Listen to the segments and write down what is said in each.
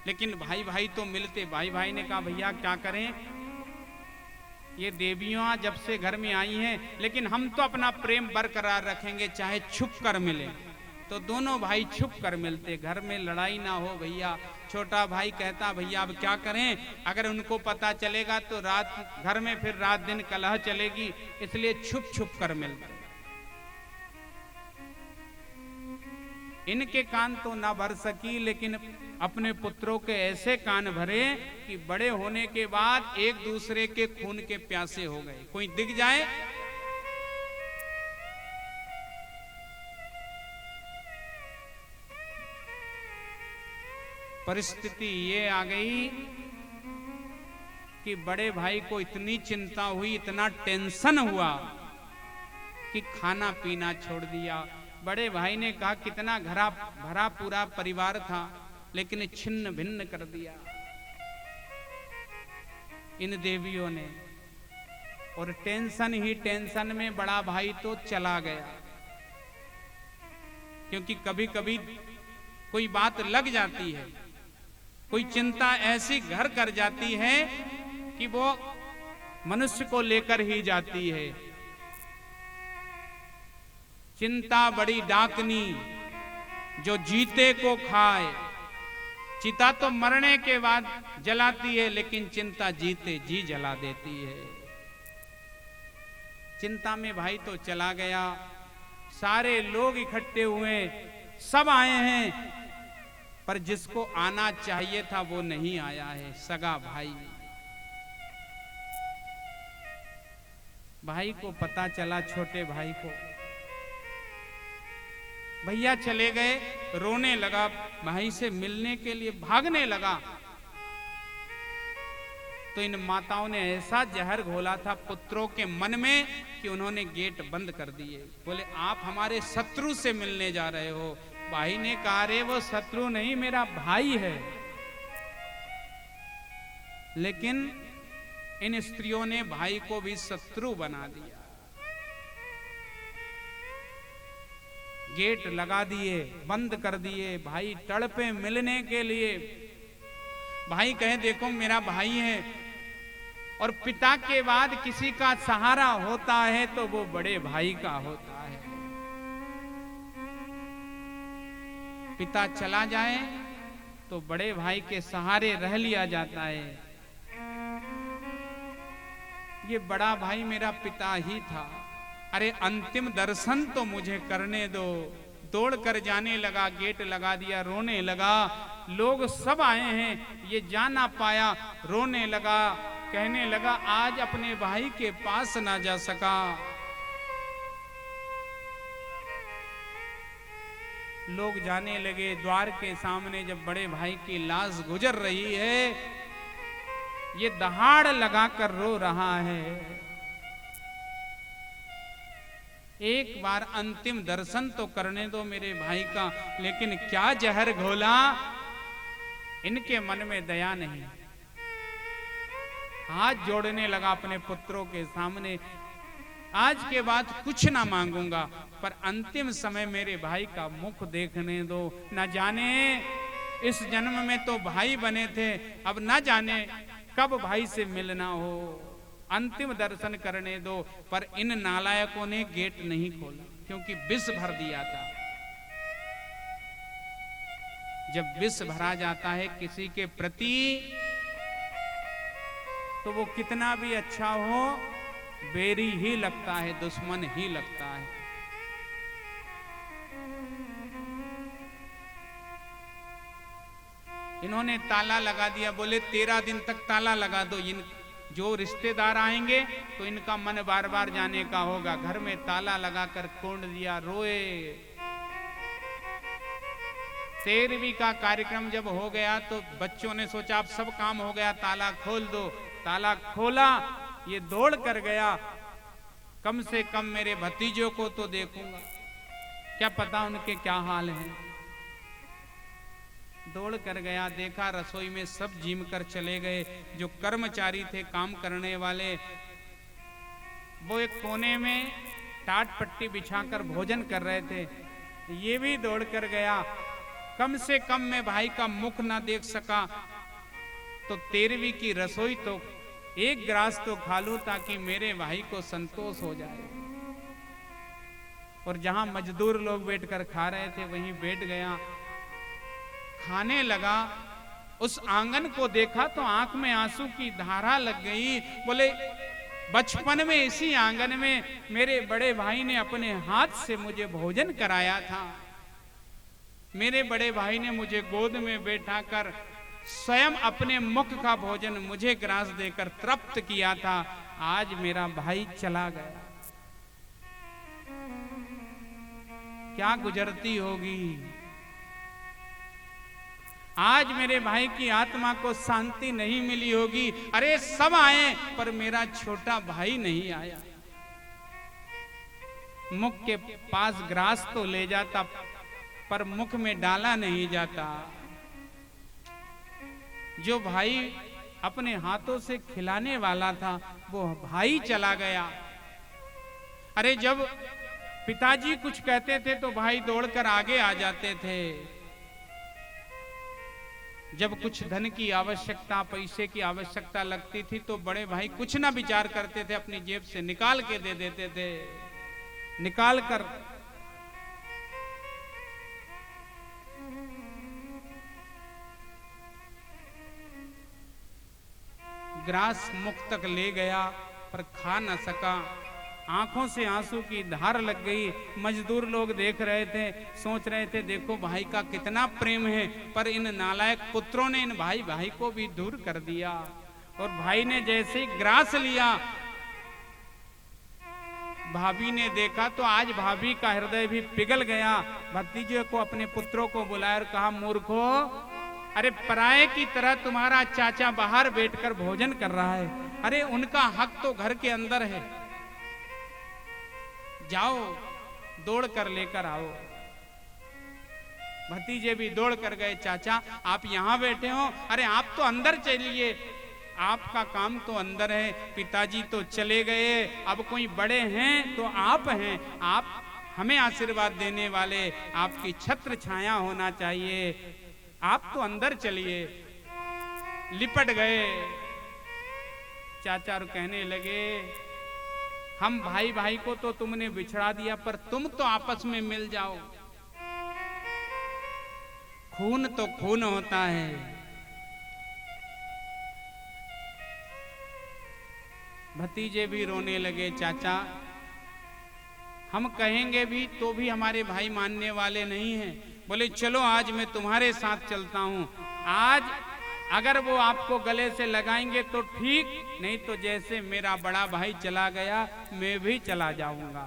लेकिन भाई भाई तो मिलते। भाई भाई ने कहा भैया क्या करें, ये देवियां जब से घर में आई हैं, लेकिन हम तो अपना प्रेम बरकरार रखेंगे चाहे छुप कर मिले। तो दोनों भाई छुप कर मिलते, घर में लड़ाई ना हो भैया। छोटा भाई कहता भैया अब क्या करें, अगर उनको पता चलेगा तो रात घर में फिर रात दिन कलह चलेगी, इसलिए छुप छुप कर मिलते। इनके कान तो ना भर सकी, लेकिन अपने पुत्रों के ऐसे कान भरे कि बड़े होने के बाद एक दूसरे के खून के प्यासे हो गए। कोई दिख जाए परिस्थिति ये आ गई कि बड़े भाई को इतनी चिंता हुई, इतना टेंशन हुआ कि खाना पीना छोड़ दिया। बड़े भाई ने कहा कितना घरा भरा पूरा परिवार था, लेकिन छिन्न भिन्न कर दिया इन देवियों ने। और टेंशन ही टेंशन में बड़ा भाई तो चला गया, क्योंकि कभी कभी कोई बात लग जाती है, कोई चिंता ऐसी घर कर जाती है कि वो मनुष्य को लेकर ही जाती है। चिंता बड़ी डाकनी जो जीते को खाए। चिता तो मरने के बाद जलाती है, लेकिन चिंता जीते जी जला देती है। चिंता में भाई तो चला गया। सारे लोग इकट्ठे हुए, सब आए हैं, पर जिसको आना चाहिए था वो नहीं आया है, सगा भाई। भाई को पता चला, छोटे भाई को, भैया चले गए। रोने लगा, भाई से मिलने के लिए भागने लगा। तो इन माताओं ने ऐसा जहर घोला था पुत्रों के मन में कि उन्होंने गेट बंद कर दिए। बोले आप हमारे शत्रु से मिलने जा रहे हो। भाई ने कहा रे वो शत्रु नहीं, मेरा भाई है। लेकिन इन स्त्रियों ने भाई को भी शत्रु बना दिया। गेट लगा दिए, बंद कर दिए। भाई तड़पे मिलने के लिए। भाई कहे देखो मेरा भाई है, और पिता के बाद किसी का सहारा होता है तो वो बड़े भाई का होता है। पिता चला जाए तो बड़े भाई के सहारे रह लिया जाता है। ये बड़ा भाई मेरा पिता ही था, अरे अंतिम दर्शन तो मुझे करने दो। दौड़ कर जाने लगा, गेट लगा दिया, रोने लगा। लोग सब आए हैं, ये जा ना पाया, रोने लगा, कहने लगा आज अपने भाई के पास ना जा सका। लोग जाने लगे। द्वार के सामने जब बड़े भाई की लाश गुजर रही है, ये दहाड़ लगाकर रो रहा है। एक बार अंतिम दर्शन तो करने दो मेरे भाई का। लेकिन क्या जहर घोला, इनके मन में दया नहीं। हाथ जोड़ने लगा अपने पुत्रों के सामने, आज के बाद कुछ ना मांगूंगा, पर अंतिम समय मेरे भाई का मुख देखने दो। न जाने इस जन्म में तो भाई बने थे, अब न जाने कब भाई से मिलना हो। अंतिम दर्शन करने दो। पर इन नालायकों ने गेट नहीं खोला, क्योंकि विष भर दिया था। जब विष भरा जाता है किसी के प्रति, तो वो कितना भी अच्छा हो, बैरी ही लगता है, दुश्मन ही लगता है। इन्होंने ताला लगा दिया। बोले 13 दिन तक ताला लगा दो, इन जो रिश्तेदार आएंगे तो इनका मन बार बार जाने का होगा। घर में ताला लगाकर खोल दिया, रोए। 13वीं का कार्यक्रम जब हो गया तो बच्चों ने सोचा अब सब काम हो गया, ताला खोल दो। ताला खोला, ये दौड़ कर गया, कम से कम मेरे भतीजों को तो देखूंगा, क्या पता उनके क्या हाल हैं। दौड़ कर गया, देखा रसोई में सब जिम कर चले गए। जो कर्मचारी थे काम करने वाले, वो एक कोने में टाट पट्टी बिछाकर भोजन कर रहे थे। ये भी दौड़ कर गया, कम से कम मैं भाई का मुख ना देख सका तो 13वीं की रसोई तो एक ग्रास तो खा लूं ताकि मेरे भाई को संतोष हो जाए। और जहां मजदूर लोग बैठकर खा रहे थे वहीं बैठ गया, खाने लगा। उस आंगन को देखा तो आंख में आंसू की धारा लग गई। बोले बचपन में इसी आंगन में मेरे बड़े भाई ने अपने हाथ से मुझे भोजन कराया था। मेरे बड़े भाई ने मुझे गोद में बैठाकर स्वयं अपने मुख का भोजन मुझे ग्रास देकर तृप्त किया था। आज मेरा भाई चला गया, क्या गुजरती होगी। आज मेरे भाई की आत्मा को शांति नहीं मिली होगी। अरे सब आए पर मेरा छोटा भाई नहीं आया। मुख के पास ग्रास तो ले जाता पर मुख में डाला नहीं जाता। जो भाई अपने हाथों से खिलाने वाला था वो भाई चला गया। अरे जब पिताजी कुछ कहते थे तो भाई दौड़कर आगे आ जाते थे। जब कुछ धन की आवश्यकता, पैसे की आवश्यकता लगती थी तो बड़े भाई कुछ ना विचार करते थे, अपनी जेब से निकाल के दे देते थे। निकाल कर ग्रास मुख तक ले गया पर खा न सका। आंखों से आंसू की धार लग गई। मजदूर लोग देख रहे थे, सोच रहे थे देखो भाई का कितना प्रेम है, पर इन नालायक पुत्रों ने इन भाई को भी दूर कर दिया। और भाई ने जैसे ही ग्रास लिया, भाभी ने देखा तो आज भाभी का हृदय भी पिघल गया। भतीजे को, अपने पुत्रों को बुलाया और कहा, मूर्खो, अरे पराये की तरह तुम्हारा चाचा बाहर बैठकर भोजन कर रहा है। अरे उनका हक तो घर के अंदर है, जाओ दौड़ कर लेकर आओ। भतीजे भी दौड़ कर गए। चाचा आप यहां बैठे हो, अरे आप तो अंदर चलिए, आपका काम तो अंदर है। पिताजी तो चले गए, अब कोई बड़े हैं तो आप हैं, आप हमें आशीर्वाद देने वाले, आपकी छत्र छाया होना चाहिए, आप तो अंदर चलिए। लिपट गए। चाचा कहने लगे, हम भाई भाई को तो तुमने बिछड़ा दिया पर तुम तो आपस में मिल जाओ। खून तो खून होता है। भतीजे भी रोने लगे। चाचा हम कहेंगे भी तो भी हमारे भाई मानने वाले नहीं हैं। बोले चलो आज मैं तुम्हारे साथ चलता हूं। आज अगर वो आपको गले से लगाएंगे तो ठीक, नहीं तो जैसे मेरा बड़ा भाई चला गया मैं भी चला जाऊंगा।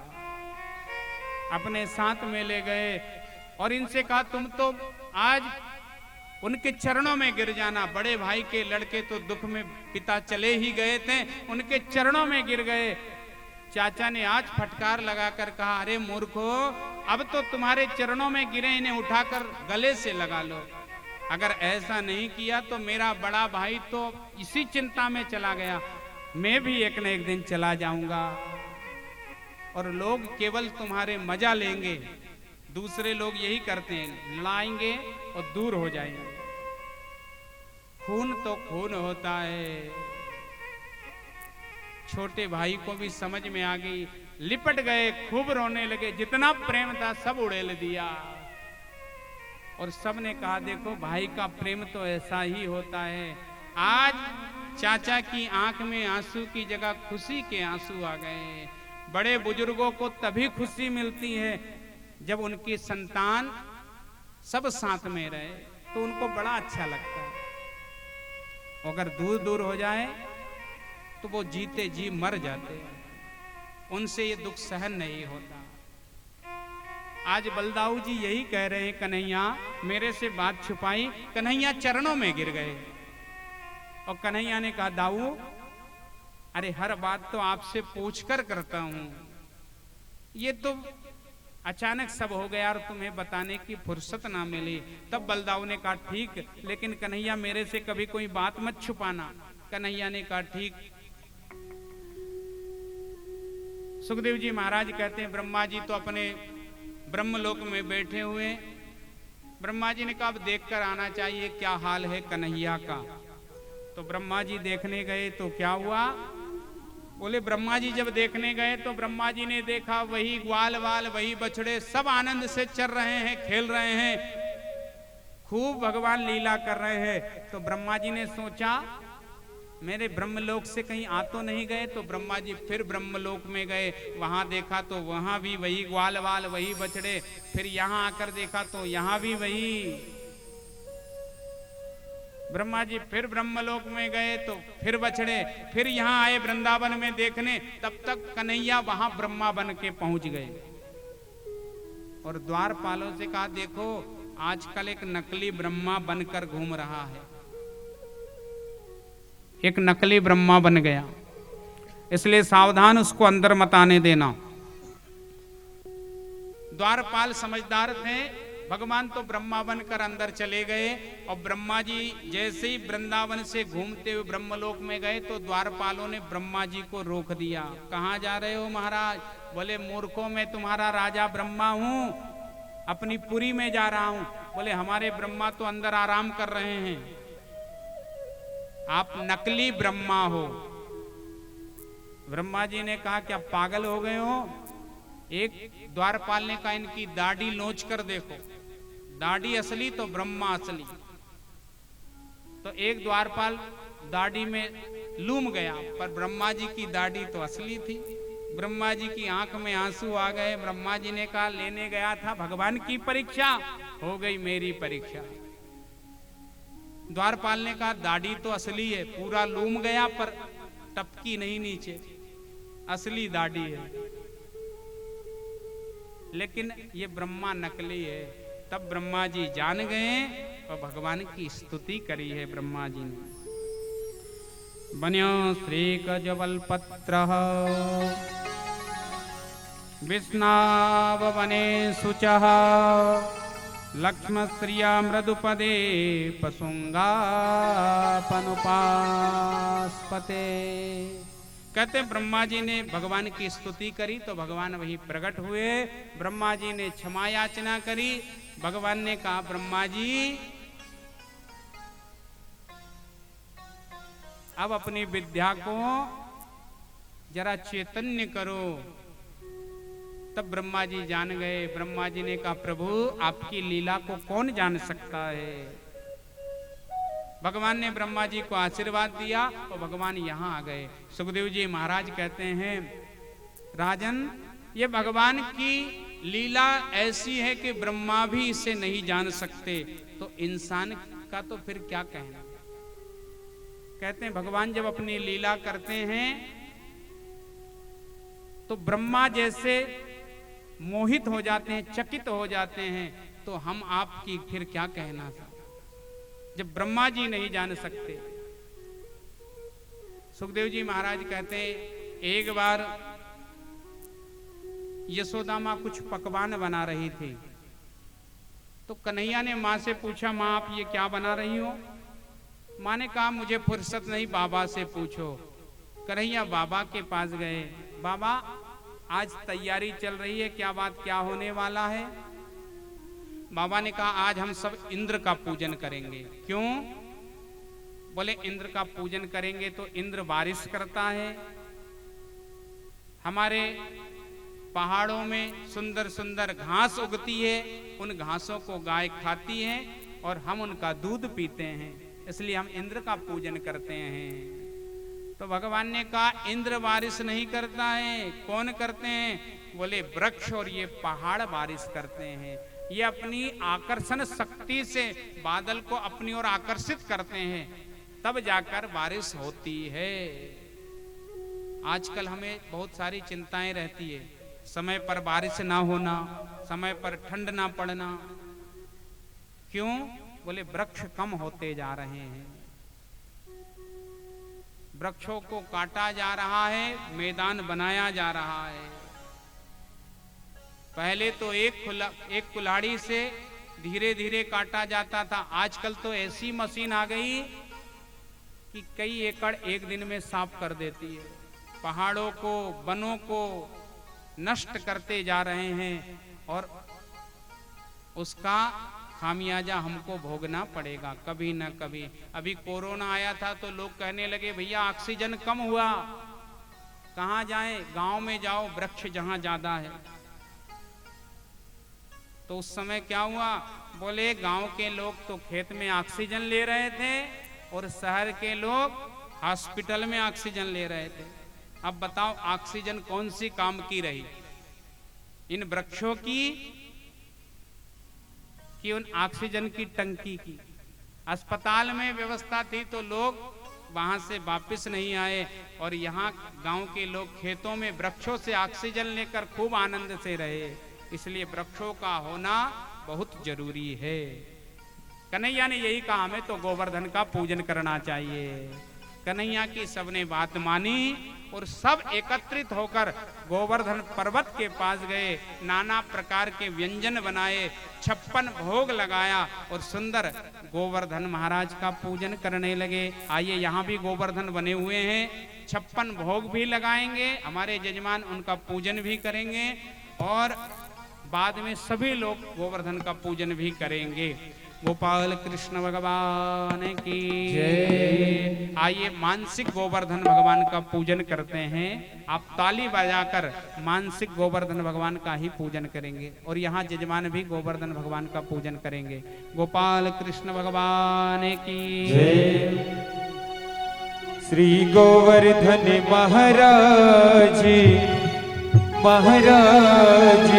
अपने साथ में ले गए और इनसे कहा तुम तो आज उनके चरणों में गिर जाना। बड़े भाई के लड़के तो दुख में पिता चले ही गए थे, उनके चरणों में गिर गए। चाचा ने आज फटकार लगाकर कहा, अरे मूर्खो, अब तो तुम्हारे चरणों में गिरे, इन्हें उठाकर गले से लगा लो। अगर ऐसा नहीं किया तो मेरा बड़ा भाई तो इसी चिंता में चला गया, मैं भी एक न एक दिन चला जाऊंगा और लोग केवल तुम्हारे मजा लेंगे। दूसरे लोग यही करते हैं, लाएंगे और दूर हो जाएंगे। खून तो खून होता है। छोटे भाई को भी समझ में आ गई, लिपट गए, खूब रोने लगे। जितना प्रेम था सब उड़ेल दिया। और सब ने कहा, देखो भाई का प्रेम तो ऐसा ही होता है। आज चाचा की आंख में आंसू की जगह खुशी के आंसू आ गए। बड़े बुजुर्गों को तभी खुशी मिलती है जब उनकी संतान सब साथ में रहे, तो उनको बड़ा अच्छा लगता है। अगर दूर दूर हो जाए तो वो जीते जी मर जाते हैं, उनसे ये दुख सहन नहीं होता। आज बलदाऊ जी यही कह रहे हैं, कन्हैया मेरे से बात छुपाई। कन्हैया चरणों में गिर गए और कन्हैया ने कहा, दाऊ अरे हर बात तो आपसे पूछकर करता हूं, ये तो अचानक सब हो गया और तुम्हें बताने की फुर्सत ना मिली। तब बलदाऊ ने कहा, ठीक, लेकिन कन्हैया मेरे से कभी कोई बात मत छुपाना। कन्हैया ने कहा, ठीक। सुखदेव जी महाराज कहते हैं, ब्रह्मा जी तो अपने ब्रह्मलोक में बैठे हुए, ब्रह्मा जी ने कहा अब देख कर आना चाहिए क्या हाल है कन्हैया का। तो ब्रह्मा जी देखने गए तो क्या हुआ, बोले ब्रह्मा जी जब देखने गए तो ब्रह्मा जी ने देखा वही ग्वाल वाल वही बछड़े सब आनंद से चल रहे हैं, खेल रहे हैं, खूब भगवान लीला कर रहे हैं। तो ब्रह्मा जी ने सोचा मेरे ब्रह्मलोक से कहीं आ तो नहीं गए। तो ब्रह्मा जी फिर ब्रह्मलोक में गए, वहां देखा तो वहां भी वही ग्वाल वाल वही बछड़े, फिर यहां आकर देखा तो यहां भी वही। ब्रह्मा जी फिर ब्रह्मलोक में गए तो फिर बछड़े, फिर यहां आए वृंदावन में देखने, तब तक कन्हैया वहां ब्रह्मा बन के पहुंच गए। और द्वारपालों से कहा देखो आजकल एक नकली ब्रह्मा बनकर घूम रहा है, एक नकली ब्रह्मा बन गया, इसलिए सावधान, उसको अंदर मत आने देना। द्वारपाल समझदार थे, भगवान तो ब्रह्मा बनकर अंदर चले गए। और ब्रह्मा जी जैसे ही वृंदावन से घूमते हुए ब्रह्मलोक में गए तो द्वारपालों ने ब्रह्मा जी को रोक दिया। कहाँ जा रहे हो महाराज? बोले मूर्खों मैं तुम्हारा राजा ब्रह्मा हूं, अपनी पुरी में जा रहा हूं। बोले हमारे ब्रह्मा तो अंदर आराम कर रहे हैं, आप नकली ब्रह्मा हो। ब्रह्मा जी ने कहा क्या पागल हो गए हो? एक द्वारपाल ने कहा इनकी दाढ़ी नोच कर देखो, दाढ़ी असली तो ब्रह्मा असली। तो एक द्वारपाल दाढ़ी में लूम गया, पर ब्रह्मा जी की दाढ़ी तो असली थी। ब्रह्मा जी की आंख में आंसू आ गए। ब्रह्मा जी ने कहा लेने गया था भगवान की परीक्षा, हो गई मेरी परीक्षा। द्वारपाल ने कहा दाढ़ी तो असली है, पूरा लूम गया पर टपकी नहीं नीचे, असली दाढ़ी है, लेकिन ये ब्रह्मा नकली है। तब ब्रह्मा जी जान गए और भगवान की स्तुति करी है ब्रह्मा जी ने। बन्यो श्री कजवल पत्र विष्णाव वने शुचः लक्ष्म श्रिया मृदुपदे पशुंगापनुपास्पते। कहते ब्रह्मा जी ने भगवान की स्तुति करी तो भगवान वही प्रकट हुए। ब्रह्मा जी ने क्षमा याचना करी, भगवान ने कहा ब्रह्मा जी अब अपनी विद्या को जरा चैतन्य करो। तब ब्रह्मा जी जान गए। ब्रह्मा जी ने कहा प्रभु आपकी लीला को कौन जान सकता है। भगवान ने ब्रह्मा जी को आशीर्वाद दिया और भगवान यहां आ गए। सुखदेव जी महाराज कहते हैं राजन ये भगवान की लीला ऐसी है कि ब्रह्मा भी इसे नहीं जान सकते, तो इंसान का तो फिर क्या कहना। कहते हैं भगवान जब अपनी लीला करते हैं तो ब्रह्मा जैसे मोहित हो जाते हैं, चकित हो जाते हैं, तो हम आपकी फिर क्या कहना था जब ब्रह्मा जी नहीं जान सकते। सुखदेव जी महाराज कहते हैं एक बार यशोदा माँ कुछ पकवान बना रही थी, तो कन्हैया ने माँ से पूछा माँ आप ये क्या बना रही हो। माँ ने कहा मुझे फुर्सत नहीं, बाबा से पूछो। कन्हैया बाबा के पास गए, बाबा आज तैयारी चल रही है, क्या बात क्या होने वाला है। बाबा ने कहा आज हम सब इंद्र का पूजन करेंगे। क्यों? बोले इंद्र का पूजन करेंगे तो इंद्र बारिश करता है, हमारे पहाड़ों में सुंदर सुंदर घास उगती है, उन घासों को गाय खाती है और हम उनका दूध पीते हैं, इसलिए हम इंद्र का पूजन करते हैं। तो भगवान ने कहा इंद्र बारिश नहीं करता है, कौन करते हैं। बोले वृक्ष और ये पहाड़ बारिश करते हैं, ये अपनी आकर्षण शक्ति से बादल को अपनी ओर आकर्षित करते हैं, तब जाकर बारिश होती है। आजकल हमें बहुत सारी चिंताएं रहती है, समय पर बारिश ना होना, समय पर ठंड ना पड़ना। क्यों? बोले वृक्ष कम होते जा रहे हैं, वृक्षों को काटा जा रहा है, मैदान बनाया जा रहा है। पहले तो एक कुल्हाड़ी से धीरे धीरे काटा जाता था, आजकल तो ऐसी मशीन आ गई कि कई एकड़ एक दिन में साफ कर देती है। पहाड़ों को, वनों को नष्ट करते जा रहे हैं और उसका खामियाजा हमको भोगना पड़ेगा कभी ना कभी। अभी कोरोना आया था तो लोग कहने लगे भैया ऑक्सीजन कम हुआ, कहाँ जाएं? गांव में जाओ, वृक्ष जहां ज्यादा है। तो उस समय क्या हुआ? बोले गांव के लोग तो खेत में ऑक्सीजन ले रहे थे और शहर के लोग हॉस्पिटल में ऑक्सीजन ले रहे थे। अब बताओ ऑक्सीजन कौन सी काम की रही, इन वृक्षों की कि उन ऑक्सीजन की टंकी की? अस्पताल में व्यवस्था थी तो लोग वहां से वापस नहीं आए, और यहाँ गांव के लोग खेतों में वृक्षों से ऑक्सीजन लेकर खूब आनंद से रहे। इसलिए वृक्षों का होना बहुत जरूरी है। कन्हैया ने यही कहा हमें तो गोवर्धन का पूजन करना चाहिए। कन्हैया की सबने बात मानी और सब एकत्रित होकर गोवर्धन पर्वत के पास गए, नाना प्रकार के व्यंजन बनाए, 56 भोग लगाया और सुंदर गोवर्धन महाराज का पूजन करने लगे। आइए यहाँ भी गोवर्धन बने हुए हैं, 56 भोग भी लगाएंगे, हमारे जजमान उनका पूजन भी करेंगे और बाद में सभी लोग गोवर्धन का पूजन भी करेंगे। गोपाल कृष्ण भगवान की जय। आइए मानसिक गोवर्धन भगवान का पूजन करते हैं। आप ताली बजाकर मानसिक गोवर्धन भगवान का ही पूजन करेंगे और यहाँ जजमान भी गोवर्धन भगवान का पूजन करेंगे। गोपाल कृष्ण भगवान की जय। श्री गोवर्धन महाराज महाराज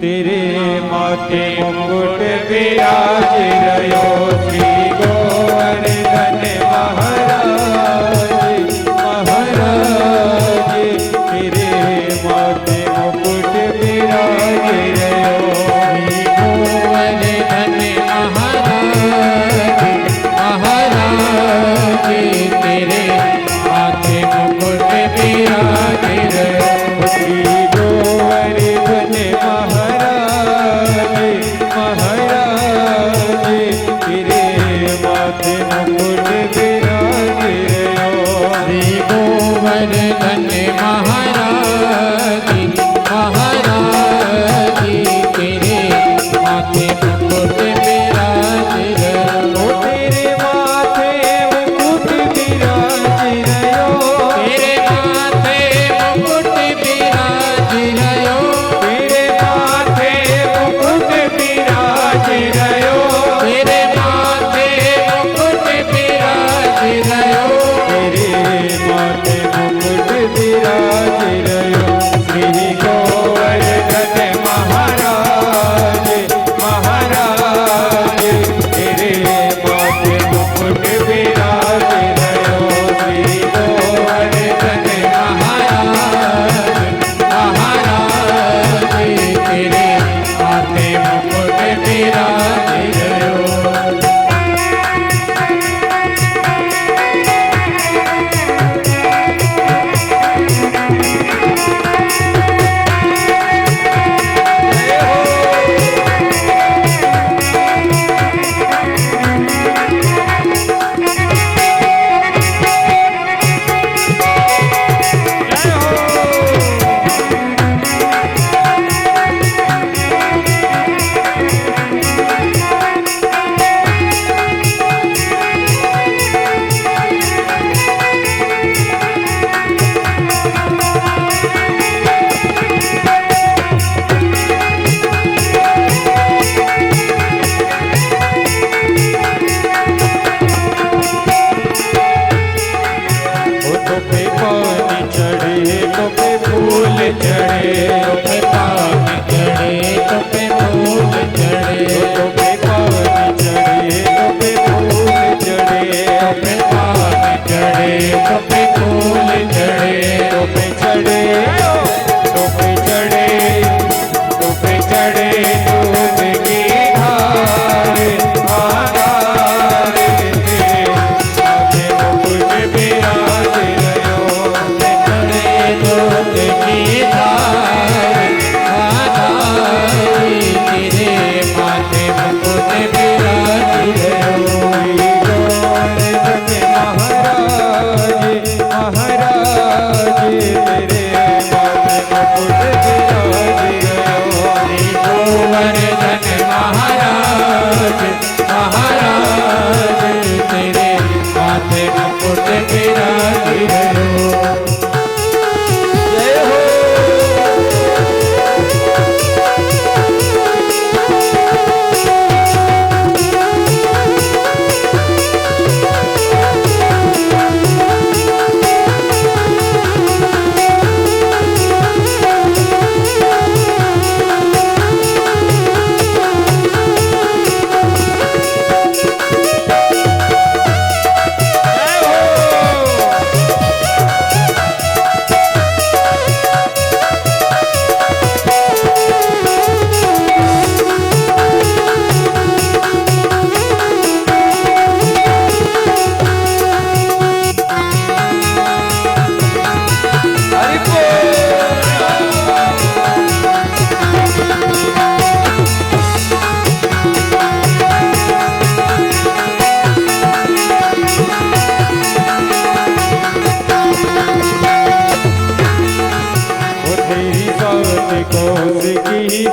तेरे माथे मुकुट विराज रयो। श्री गोवर्धन महाराज महाराज तेरे माथे मुकुट विराज रयो। श्री गोवर्धन महाराज महाराज तेरे माथे मुकुट विराज रयो। श्री गोवर्धन महाराज महाराज महाराज तेरे माथे मुकुट विराज रहो। जय हो।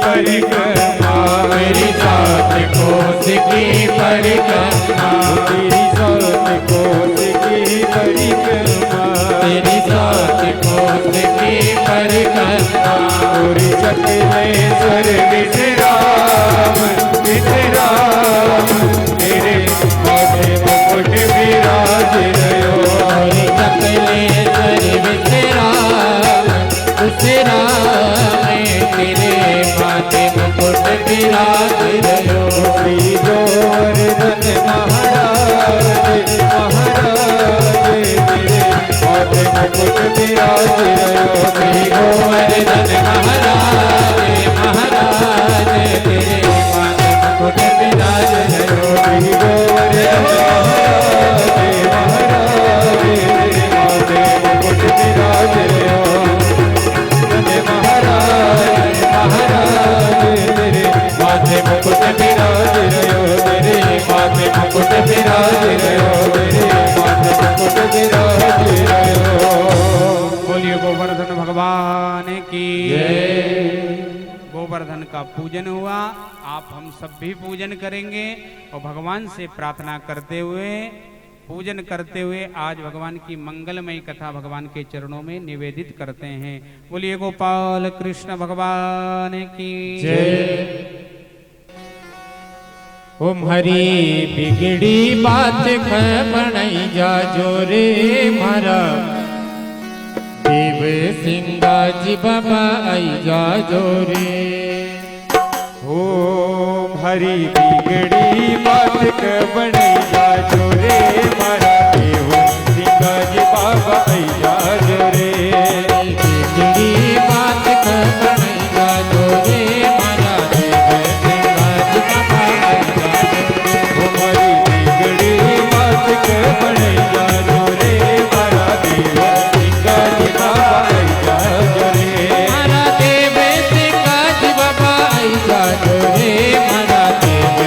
परिक्रमा मेरी सात कोस की परिक्रमा तेरी सात कोस की परिक्रमा तेरी सात कोस की परिक्रमा पूरी चकलेश्वर विश्राम विश्राम तेरे माथे मुकुट विराज रहो। पूरी चकलेश्वर विश्राम विश्राम तेरे माथे मुकुट विराज रहो। श्री गोवर्धन महाराज महाराज तेरे माथे मुकुट विराज रहो। श्री गोवर्धन महाराज महाराज तेरे माथे मुकुट विराज रहो। श्री गोवर्धन महाराज महाराज तेरे माथे मुकुट विराज रहो। महाराज महाराज तेरे माथे मुकुट विराज रहो। तेरे माथे मुकुट विराज रहो। तेरे माथे मुकुट विराज रहो। बोलिए गोवर्धन भगवान की जय। गोवर्धन का पूजन हुआ, आप हम सब भी पूजन करेंगे और भगवान से प्रार्थना करते हुए पूजन करते हुए आज भगवान की मंगलमयी कथा भगवान के चरणों में निवेदित करते हैं। बोलिए गोपाल कृष्ण भगवान की जय। ओम हरी बिगड़ी बात बनई जा जोरे मारा देव सिंगा जी बाबा आई जा जोरे। ओम हरी बिगड़ी बात बनई जा जोरे मारा देव सिंगा जी बाबा आई जा जोरे। बिगड़ी बात बनई जा जोरे मारा देव सिंगा जी बाबा आई जा जोरे। ओम हरी बिगड़ी बात बनई जा जोरे मारा देव सिंगा जी बाबा आई जा जोरे। मारा देव सिंगा जी बाबा आई जा जोरे। मारा देव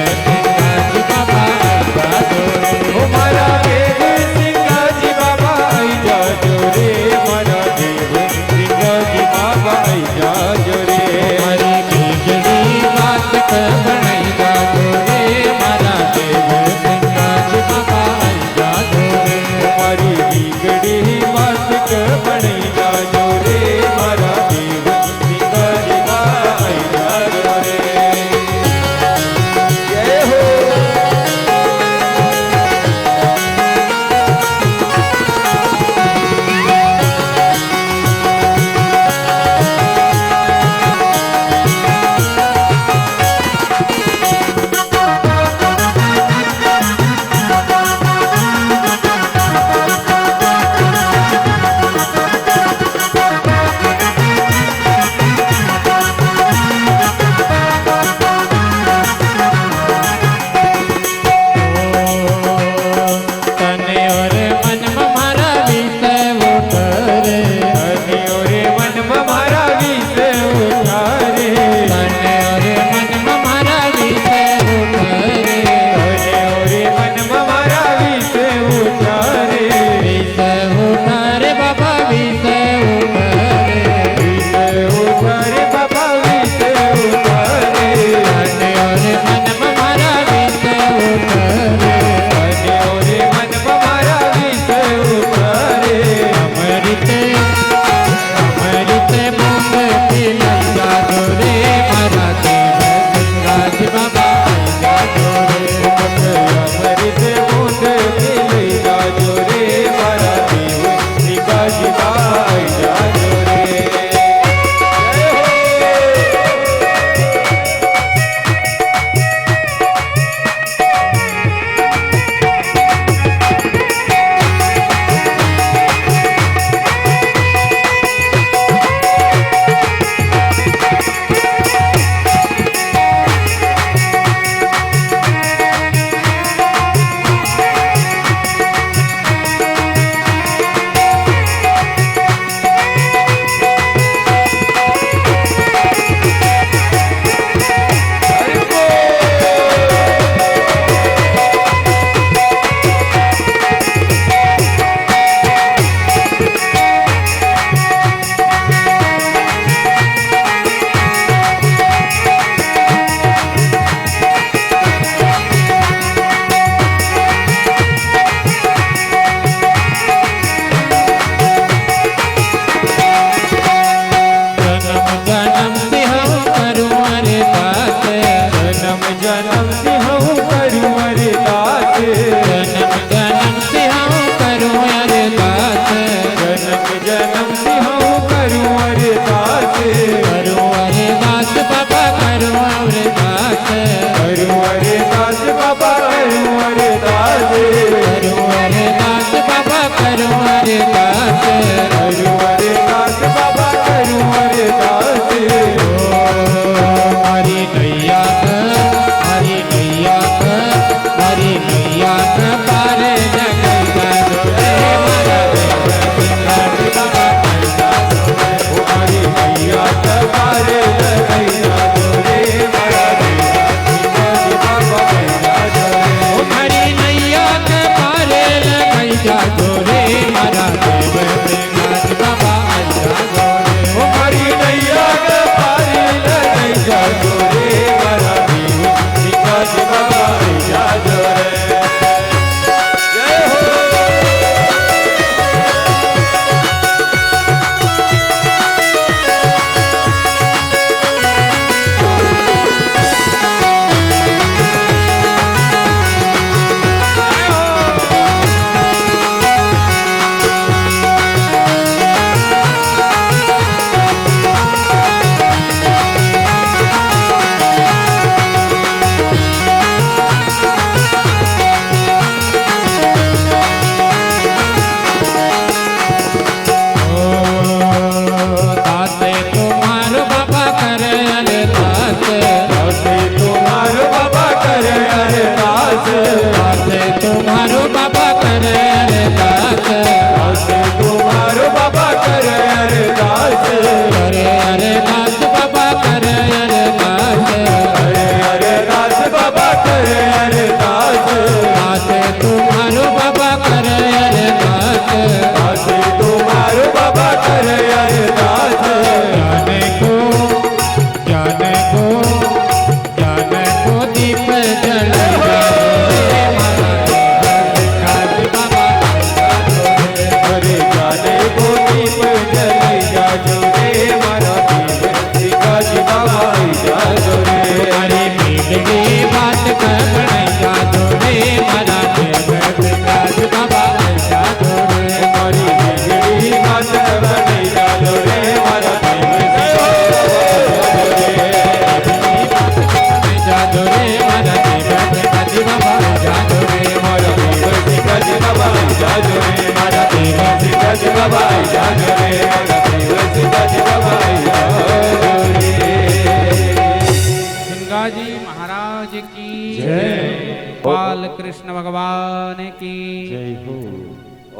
बोल कृष्ण भगवान की जय हो।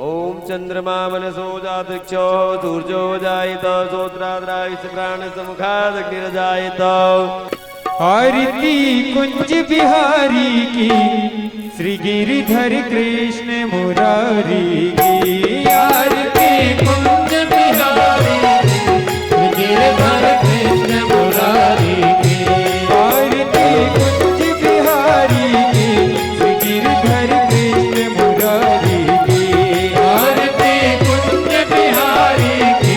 ओम चंद्रमा मनसो जातक्षो सूर्यो जायत सोत्राद्राविष प्राण समुखादग्निर्जायत। आरती कुंज बिहारी की श्री गिरिधर कृष्ण मुरारी की। आरती कुंज बिहारी की श्री गिरिधर कृष्ण मुरारी की। आरती कुंज बिहारी की श्री गिरिधर कृष्ण मुरारी की। आरती कुंज बिहारी की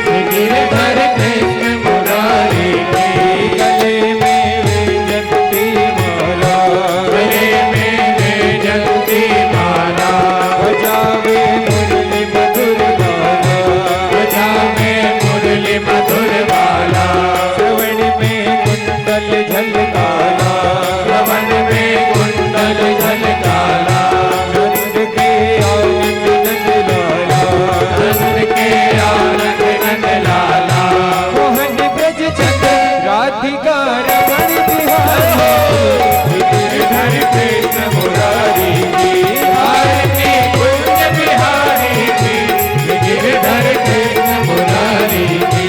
श्री गिरिधर कृष्ण मुरारी की। गले में वैजयंती माला, गले में वैजयंती माला, बजावे मुरली मधुर बाला, बजावे मुरली मधुर बाला। श्रवण में कुंडल झलकाला, श्रवण में कुंडल झलकाला। नंद के आनंद नंद लाला, नंद के आनंद नंद लाला। मोहन ब्रज चंद राधिका रमण बिहारी, गिरिधर कृष्ण मुरारी की। आरती कुंज बिहारी की गिरिधर कृष्ण मुरारी की।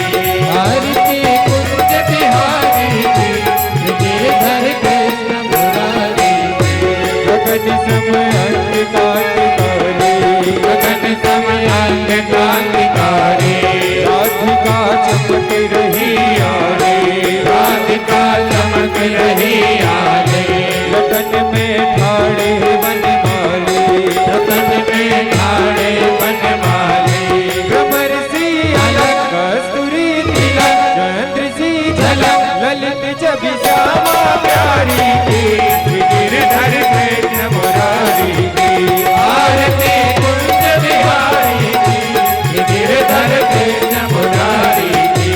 आरती कुंज बिहारी की गिरिधर कृष्ण मुरारी की। गगन समय क्रांतिकारी, गगन समय क्रांतिकारी। राधिका चमक रही आरे, राधिका चमक रही आरे। लगन में ठाड़े बनमाले, लगन में ठाड़े बनमाले। भ्रमर सी अलग कस्तूरी तिलक, चंद्र सी झलक ललित छवि श्यामा प्यारी की। गिरिधर कृष्ण मुरारी की। आरती कुंज बिहारी की गिरिधर कृष्ण मुरारी की।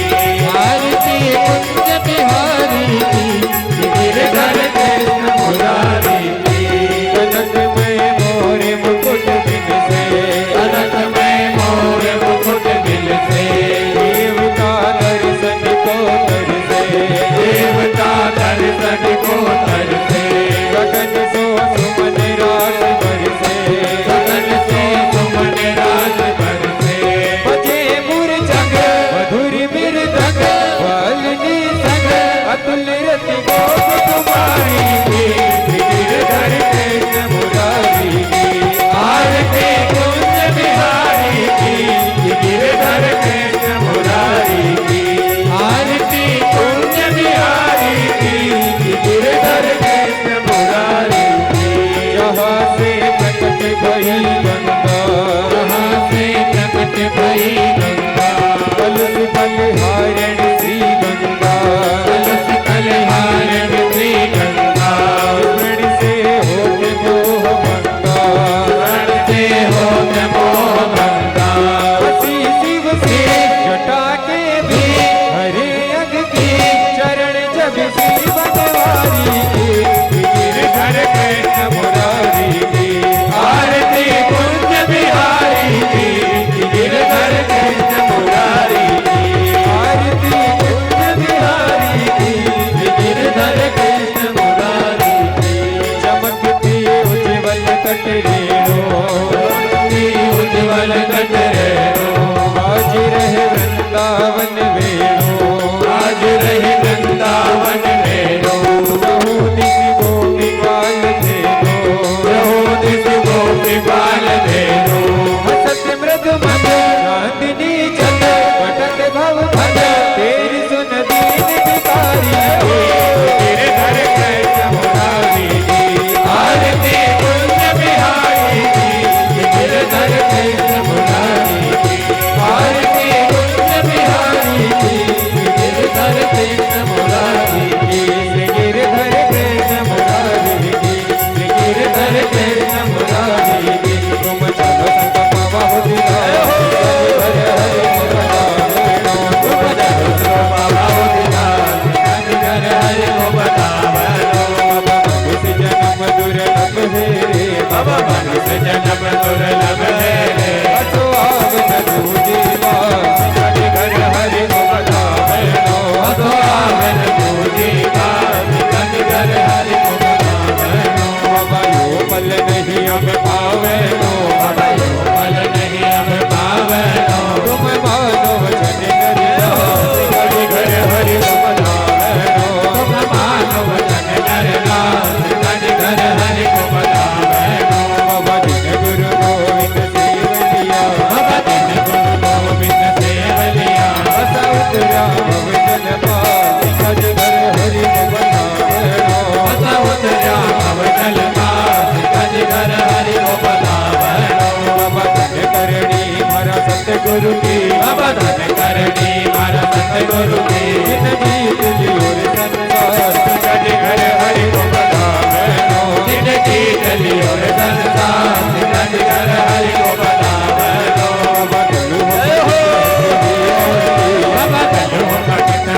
आरती कुंज बिहारी की गिरिधर कृष्ण मुरारी की। कनक में मोर मुकुट बिन से, कनक में मोर मुकुट बिन से। देवता दर्शन को तर से, देवता दर्शन को तर से। गगन सो सुमन रास बरसे, गगन सो सुमन रास बरसे। बजे मुरझंग मधुर मृदंग, वाल्नी संग अतुल रति गोप कुमारी की। गिरिधर कृष्ण मुरारी की। आरती कुंज बिहारी की गिरिधर कृष्ण मुरारी की। आरती कुंज बिहारी की गिरिधर कृष्ण मुरारी की। जहाँ से प्रकट भई गंगा, जहाँ से प्रकट भई गंगा। कलश बलिहारण श्री गंगा, कलश बलिहारण श्री गंगा। स्मरण से होके मोह भंगा, स्मरण से होके मोह भंगा। हसी शिव से जटा के भी हरे अग की। चरण जब श्री बनवारी की। गिरिधर कृष्ण मुरारी की। आरती कुंज बिहारी की गिरिधर कृष्ण मुरारी की। आरती कुंज बिहारी की गिरिधर कृष्ण मुरारी की। चमकती उज्ज्वल कट रेणु, चमकती उज्ज्वल कट रेणु। आज रहे वृंदावन वेणु, आज रहे वृंदावन वेणु। प्रभु दिस गोपीपाल धेनु, प्रभु दिस गोपीपाल धेनु। हसत मृग मद चांदनी चंद, पटक भव भद तेरी सुन दीन भिखारी। गिरिधर कृष्ण मुरारी की। आरती कुंज बिहारी की गिरिधर कृष्ण मुरारी की। आरती कुंज बिहारी की गिरिधर कृष्ण मुरारी की। श्री गिरिधर कृष्ण मुरारी की, श्री गिरिधर कृष्ण मुरारी की। तुम चलो संग पावा हो दिलाए, हरे हरे तुम चलो संग पावा हो दिलाए, हरे हरे को बतावनो। मनुष्य जन्म दुर्लभ है रे, बाबा मनुष्य जन्म दुर्लभ है रे। असो आव न दूजी बात, घर हरे को बतावनो। असो आव न दूजी बात, घर हरे को बतावनो। बाबा योग फल नहीं हम पावे नो बाबा यो फल नहीं हम पावे नो तुम मानो वचन नरनाथ कज घर हरि को बतावे नो तुम मानो वचन नरनाथ कज घर हरि को बतावे नो बाबा दिन गुरु गोविंद सेव लिया बाबा दिन गुरु गोविंद सेव लिया बस उतरा भवजन पास कज घर हरि को बतावे नो बस उतरा भवजन पास कज घर हरि को बतावे नो बाबा धन करणी मारा सतगुरु की बाबा धन करणी मारा सतगुरु की जिन जीत लियो रे संसार कज घर हरि को बतावे नो जिन जीत लियो रे संसार कज घर हरि को बतावे नो बाबा चलू बाबा चलू भगत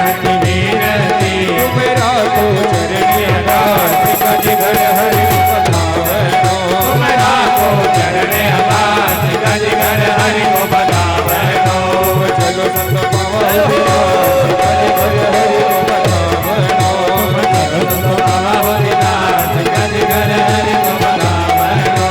वीरती मेरा को चरणी दास कज घर हरि को बतावे नो मेरा को चरणी दास कज घर हरि को बतावे नो चलो संग पावा कज घर हरि को बतावे नो चलो संग पावा दास कज घर हरि को बतावे नो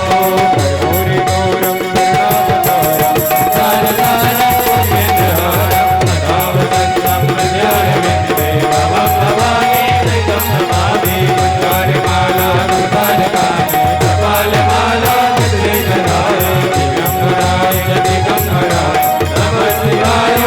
गौरी गौरम करुणावतारम सार सारम गोविंदहारम सदाव संतम मध्यारविंद देवम भवानी त्रिकम नमामि मंदार माला मुदार काने कपाल माला चित्रे कराय दिगंबराय दिगंबराय नमः शिवाय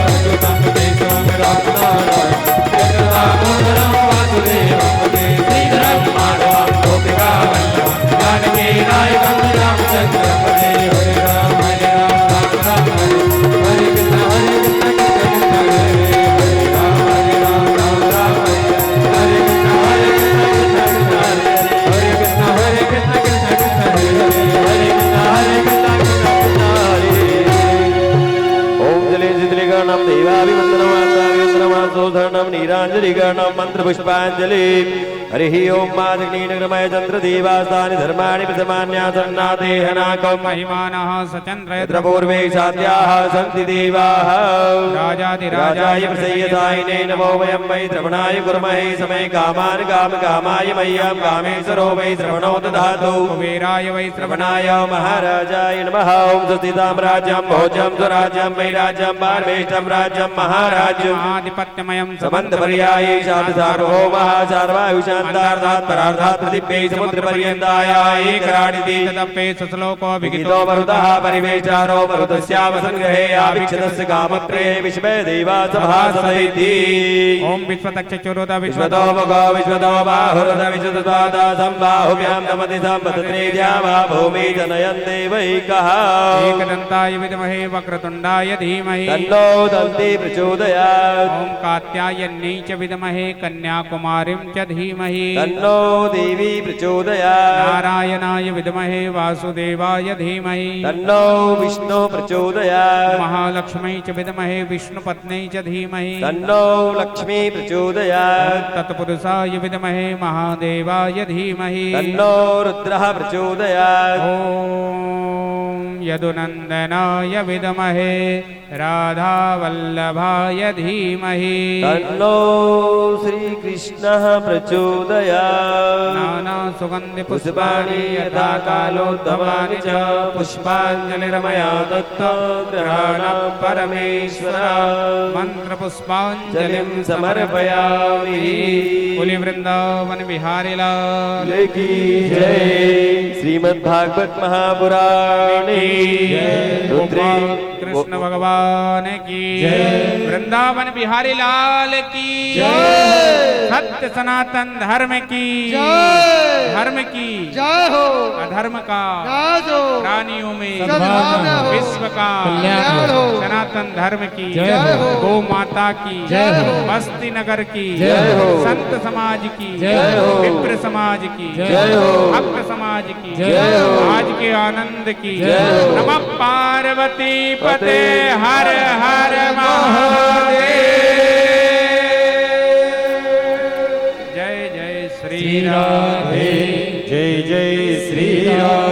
अच्युतं केशवं रामनारायण जगदामोदरं वासुदेवं वन्दे श्रीधरं माधवं गोपिकावल्लभं जानकी नायकं रामचन्द्रं वन्दे हरे राम राम राम हरे हरे कृष्ण कृष्ण हरे हरे राम राम हरे कृष्ण हरे कृष्ण कृष्ण कृष्ण हरे हरे हरे कृष्ण कृष्ण ओम जले जितलिगणं देवाभिवन्दनमासाभिवन्दनमासोधरणं नीराञ्जलिगणं मन्त्रपुष्पाञ्जलि हरिः ओम मादग्नीनगरमय चन्द्रदेवास्तानि धर्माणि प्रथमान्यासन्नादेहनाकं महिमानः सचन्द्रय यत्र पूर्वे साध्याः सन्ति देवाः राजाय प्रसय्यसायिने नमो वयं वै श्रवणाय कुर्महे समय कामान् कामकामाय मह्यं कामेश्वरो वै श्रवणो दधातु कुबेराय वै श्रवणाय महाराजाय नमः ओम स्वस्ति साम्राज्यं भोजं स्वराज्यं वैराज्यं पारमेष्ठं राज्यं महाराज्यम् आधिपत्यमयं समन्तपर्याये सार्वभौमः सर्वायुषान्तार्थात् परार्थात् प्रतिभ्यै समुद्रपर्यन्ताय एकराडिति तदप्ये सुश्लोको विगितो मरुतः परिवेष्टारो मरुतस्यावसङ्ग्रहे आवीक्षतस्य कामप्रे विश्वे देवासभासदैति ओम विश्वतक्षचुरुत विश्वतो मुखो विश्वतो बाहुरुत विश्वतद्वाद सम्बाहुभ्यां नमति सम्पतत्रेद्या वा भूमि जनयन् देवैकः एकदन्ताय विद्महे वक्रतुण्डाय धीमहि तन्नो दन्ति प्रचोदयात् ओम कात्यायन्यै च विद्महे कन्याकुमारीं च धीमहि तन्नो देवी प्रचोदयात् नारायणाय विद्महे वासुदेवाय धीमहि तन्नो विष्णु प्रचोदयात् महालक्ष्मी च विद्महे विष्णुपत्न्यै च धीमहि तन्नो लक्ष्मी प्रचोदयात् तत्पुरुषाय विद्महे महादेवाय धीमहि तन्नो रुद्रः प्रचोदयात् ओम यदुनन्दनाय विद्महे राधावल्लभाय धीमहि तन्नो श्रीकृष्णः प्रचोदयात् नाना सुगन्धि पुष्पाणि यथा कालोद्भवानि च पुष्पाञ्जलिर्मया दत्तं ग्रहाणं परमेश्वर मंत्र पुष्पाञ्जलिं समर्पयामि बोले वृंदावन बिहारी लाल की जय। श्रीमद्भागवत महापुराणे रुद्रे कृष्ण भगवान की वृंदावन बिहारी लाल की सत्य सनातन धर्म की धर्म की जय हो अधर्म का राज हो प्राणियों में सद्भावना हो विश्व का कल्याण हो सनातन धर्म की जय हो गौ माता की जय हो बस्ती नगर की जय हो संत समाज की जय हो विप्र समाज की जय हो भक्त समाज की जय हो आज के आनंद की जय हो नमः पार्वती पते हर हर महादेव जय जय श्री राधे जय जय श्री राम।